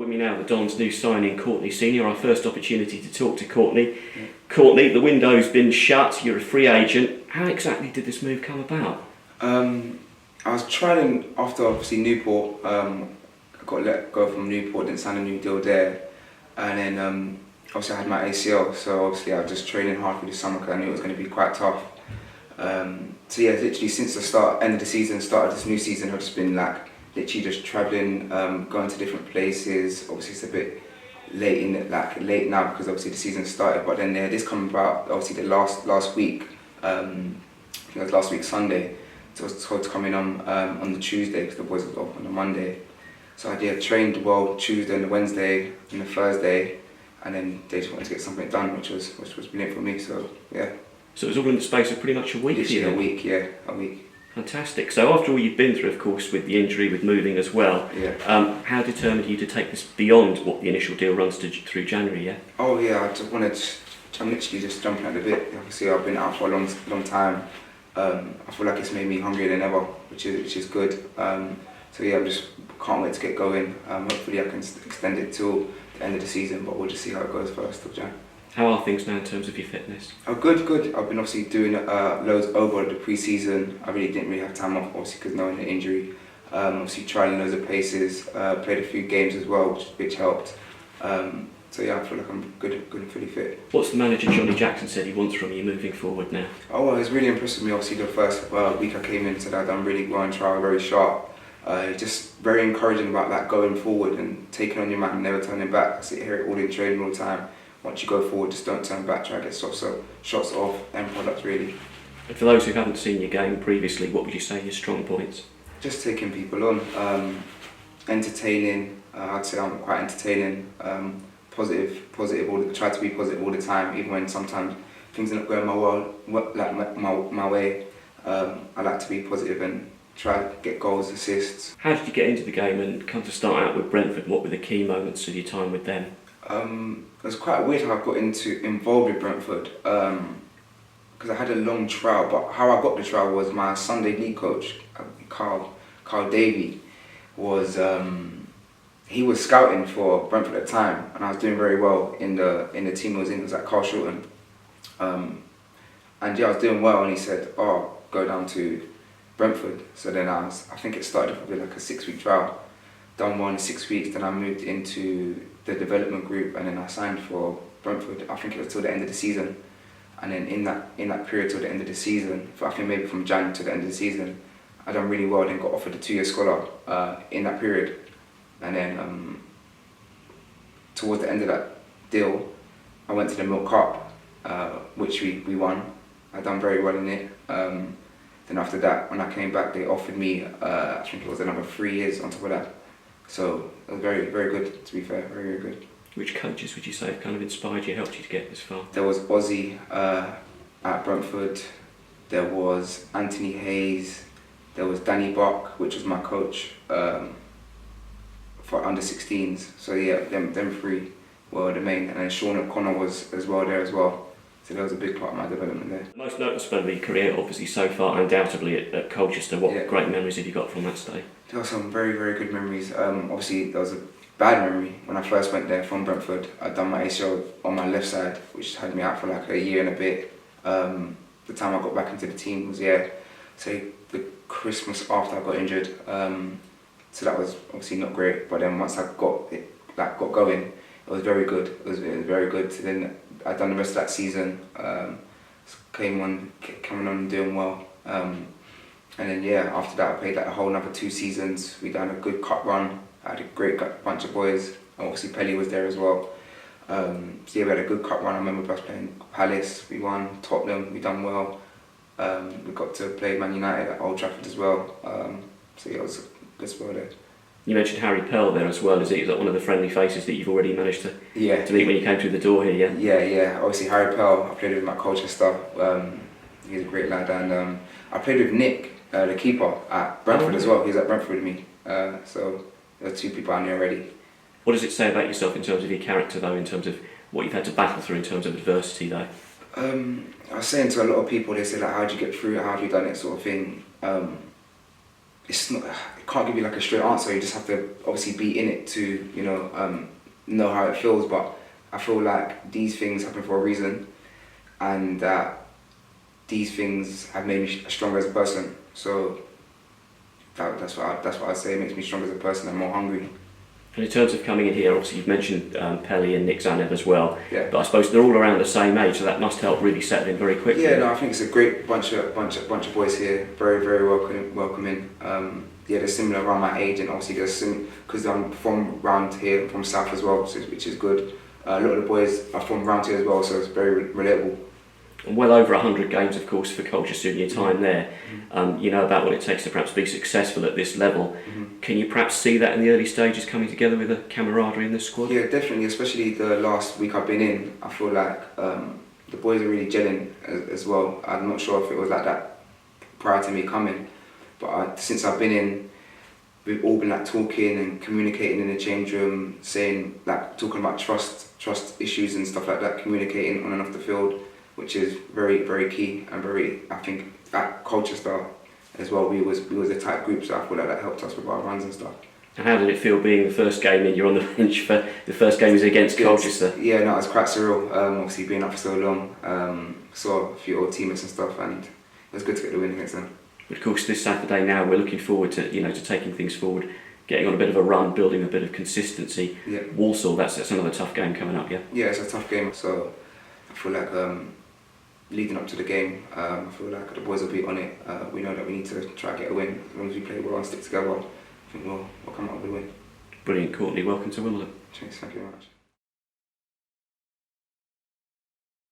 with me now the Don's new signing, Courtney Senior. Our first opportunity to talk to Courtney. Yeah. Courtney, the window's been shut, you're a free agent. How exactly did this move come about? I was trialing after obviously Newport. I got let go from Newport, didn't sign a new deal there. And then obviously I had my ACL, so obviously I was just training hard for the summer because I knew it was going to be quite tough. So yeah, literally since the end of the season, start of this new season, I've just been like literally just travelling, going to different places. Obviously it's a bit late now because obviously the season started, but then this come about obviously the last week. I think it was last week Sunday. So I was told to come in on the Tuesday because the boys was off on the Monday. So I trained well Tuesday and the Wednesday and the Thursday, and then they just wanted to get something done, which was brilliant for me. So yeah. So it was all in the space of pretty much a week. Literally a week. Fantastic. So after all you've been through, of course, with the injury, with moving as well, how determined are you to take this beyond what the initial deal runs through January? Yeah. Oh yeah, I'm literally just jumping at the bit. Obviously, I've been out for a long time. I feel like it's made me hungrier than ever, which is good. So yeah, I just can't wait to get going. Hopefully, I can extend it till the end of the season, but we'll just see how it goes first of Jan. How are things now in terms of your fitness? Oh, good. I've been obviously doing loads over the pre-season. I didn't really have time off, obviously, because knowing the injury. Obviously, trying loads of paces, played a few games as well, which helped. So yeah, I feel like I'm good and fully fit. What's the manager Johnny Jackson said he wants from you moving forward now? Oh, well, it was really impressed with me. Obviously, the first week I came in, said I'd done really well in trial, very sharp. Just very encouraging about that going forward and taking on your man and never turning back. I sit here all in training all the time. Once you go forward, just don't turn back, try to get shots off end products really. And for those who haven't seen your game previously, what would you say are your strong points? Just taking people on, entertaining. I'd say I'm quite entertaining, positive. Try to be positive all the time, even when sometimes things are not going my way. I like to be positive and try to get goals, assists. How did you get into the game and come to start out with Brentford? What were the key moments of your time with them? It was quite weird how I got involved with Brentford because I had a long trial, but how I got the trial was my Sunday league coach, Carl Davey, he was scouting for Brentford at the time, and I was doing very well in the team I was in. It was at Carl Shorten, and yeah, I was doing well, and he said, "Oh, go down to Brentford." So then I think it started with like a 6-week trial. Done well in 6 weeks, then I moved into the development group, and then I signed for Brentford. I think it was till the end of the season, and then in that period till the end of the season, I think maybe from Jan to the end of the season, I done really well. Then got offered a 2-year scholar in that period, and then towards the end of that deal, I went to the Milk Cup, which we won. I done very well in it. Then after that, when I came back, they offered me I think it was another 3 years on top of that. So it was very, very good, to be fair, very, very good. Which coaches would you say have kind of inspired you, helped you to get this far? There was Ozzy at Brentford, there was Anthony Hayes, there was Danny Buck, which was my coach for under 16s. So yeah, them three were the main, and then Sean O'Connor was as well there as well. So that was a big part of my development there. Most noticeable of your career, obviously, so far, undoubtedly at Colchester. What great memories have you got from that stay? There were some very, very good memories. Obviously, there was a bad memory when I first went there from Brentford. I'd done my ACL on my left side, which had me out for like a year and a bit. The time I got back into the team was, say the Christmas after I got injured. So that was obviously not great. But then once I got going, it was very good. It was very good. So then I'd done the rest of that season, coming on doing well. And then after that I played like a whole another 2 seasons. We done a good cup run. I had a great bunch of boys. Obviously Pelly was there as well. So we had a good cup run. I remember us playing Palace, we won. Tottenham, we done well. We got to play Man United at Old Trafford as well. So it was a good spell there. You mentioned Harry Pearl there as well. Is he one of the friendly faces that you've already managed to meet when you came through the door here? Yeah. Obviously Harry Pearl, I played with him at Colchester. He's a great lad, and I played with Nick, the keeper, at Brentford as well. He was at Brentford with me. So there are 2 people I knew already. What does it say about yourself in terms of your character, though, in terms of what you've had to battle through in terms of adversity, though? I was saying to a lot of people, they say like, "How'd you get through it? How have you done it?" sort of thing. it's not. It can't give you like a straight answer. You just have to obviously be in it to know how it feels. But I feel like these things happen for a reason, and that these things have made me stronger as a person. So that's what I'd say. It makes me stronger as a person and more hungry. And in terms of coming in here, obviously you've mentioned Pelly and Nick Zanev as well. Yeah. But I suppose they're all around the same age, so that must help really settle in very quickly. Yeah, no, I think it's a great bunch of boys here. Very, very welcoming. Yeah, they're similar around my age, and obviously they're because I'm from round here, from South as well, which is good. A lot of the boys are from round here as well, so it's very relatable. And well over 100 games, of course, for Colchester in your time there. You know about what it takes to perhaps be successful at this level. Can you perhaps see that in the early stages coming together with a camaraderie in the squad? Yeah, definitely, especially the last week I've been in. I feel like the boys are really gelling as well. I'm not sure if it was like that prior to me coming, but since I've been in, we've all been like talking and communicating in the change room, saying like talking about trust issues and stuff like that, communicating on and off the field, which is very, very key and very, I think at Colchester as well, we was a tight group, so I feel like that helped us with our runs and stuff. And how did it feel being the first game in? You're on the bench for the first game is against Colchester. Yeah, no, it was quite surreal. Obviously being up for so long, saw a few old teammates and stuff, and it was good to get the win against them. But of course, this Saturday now we're looking forward to to taking things forward, getting on a bit of a run, building a bit of consistency. Yeah. Walsall, that's another tough game coming up. Yeah. Yeah, it's a tough game, so I feel like leading up to the game, I feel like the boys will be on it. We know that we need to try to get a win. As long as we play well and stick together, I think we'll come out with a win. Brilliant, Courtney. Welcome to Wimbledon. Thanks, thank you very much.